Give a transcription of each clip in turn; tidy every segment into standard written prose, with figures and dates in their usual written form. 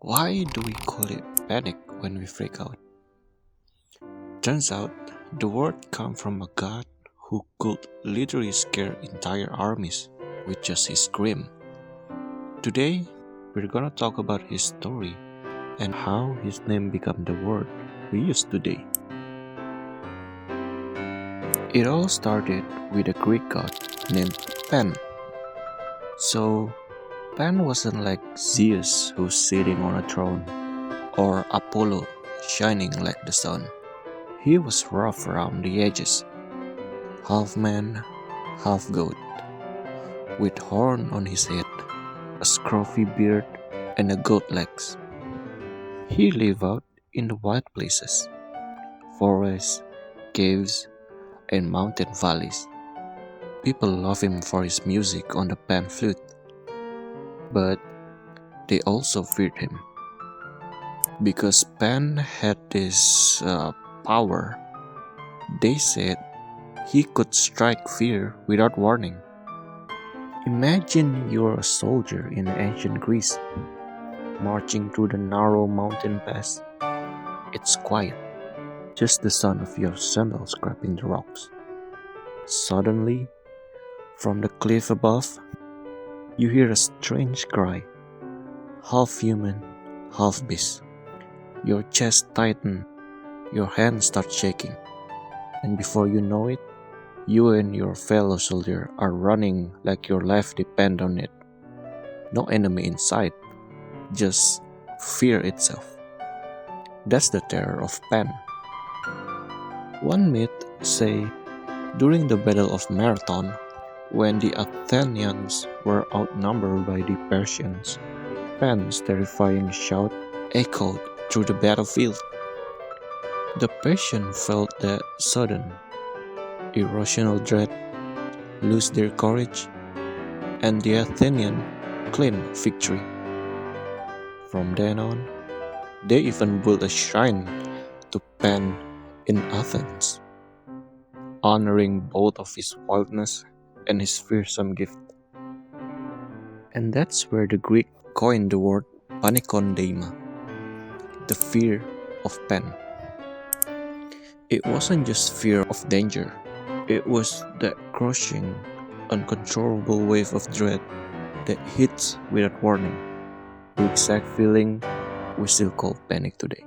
Why do we call it panic when we freak out? Turns out the word comes from a god who could literally scare entire armies with just his scream. Today, we're gonna talk about his story and how his name became the word we use today. It all started with a Greek god named Pan. So, Pan wasn't like Zeus who's sitting on a throne, or Apollo shining like the sun. He was rough around the edges, half man, half goat, with horn on his head, a scruffy beard, and a goat legs. He lived out in the wild places, forests, caves, and mountain valleys. People love him for his music on the pan flute, but they also feared him because Pan had this power. They said he could strike fear without warning. Imagine you're a soldier in ancient Greece, marching through the narrow mountain pass. It's quiet, just the sound of your sandals scraping the rocks. Suddenly, from the cliff above, you hear a strange cry, half human, half beast. Your chest tightens, your hands start shaking, and before you know it, you and your fellow soldier are running like your life depends on it. No enemy in sight, just fear itself. That's the terror of Pan. One myth say during the Battle of Marathon, when the Athenians were outnumbered by the Persians, Pan's terrifying shout echoed through the battlefield. The Persians felt that sudden, irrational dread, lose their courage, and the Athenians claimed victory. From then on, they even built a shrine to Pan in Athens, honoring both of his wildness and his fearsome gift. And that's where the Greek coined the word panikondeima, the fear of Pan. It wasn't just fear of danger, it was that crushing, uncontrollable wave of dread that hits without warning. The exact feeling we still call panic today.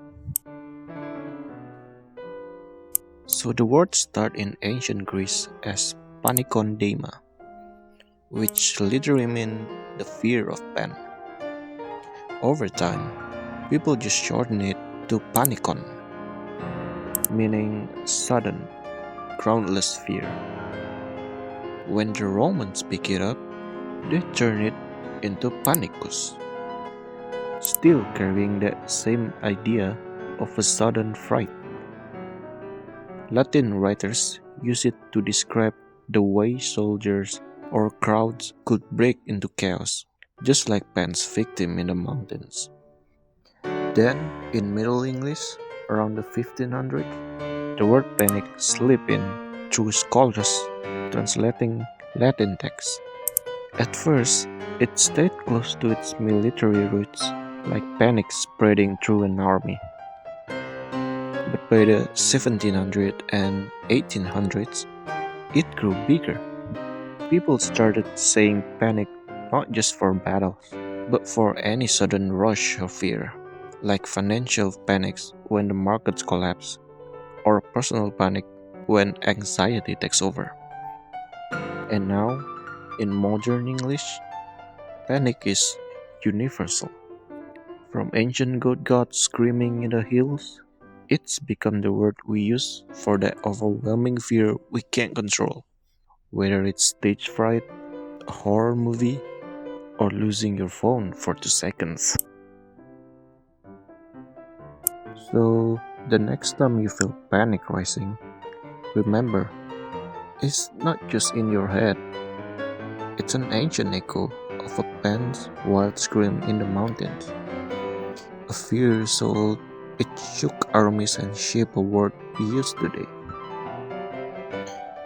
So the word started in ancient Greece as panikondeima, which literally means the fear of Pan. Over time, people just shorten it to panikon, meaning sudden, groundless fear. When the Romans pick it up, they turn it into panicus, still carrying that same idea of a sudden fright. Latin writers use it to describe the way soldiers or crowds could break into chaos, just like Pan's victim in the mountains. Then, in Middle English, around the 1500s, the word panic slipped in through scholars translating Latin texts. At first, it stayed close to its military roots, like panic spreading through an army. But by the 1700s and 1800s, it grew bigger. People started saying panic not just for battles, but for any sudden rush of fear, like financial panics when the markets collapse, or personal panic when anxiety takes over. And now, in modern English, panic is universal. From ancient gods screaming in the hills, it's become the word we use for that overwhelming fear we can't control. Whether it's stage fright, a horror movie, or losing your phone for 2 seconds. So, the next time you feel panic rising, remember, it's not just in your head, it's an ancient echo of a Pan's wild scream in the mountains. A fear so old it shook armies and shaped a word we use today.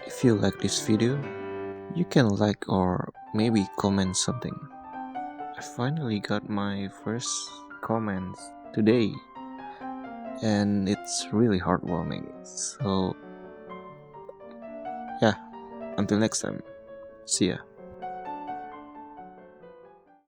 If you like this video, you can like or maybe comment something. I finally got my first comments today, and it's really heartwarming. So, yeah, until next time, see ya.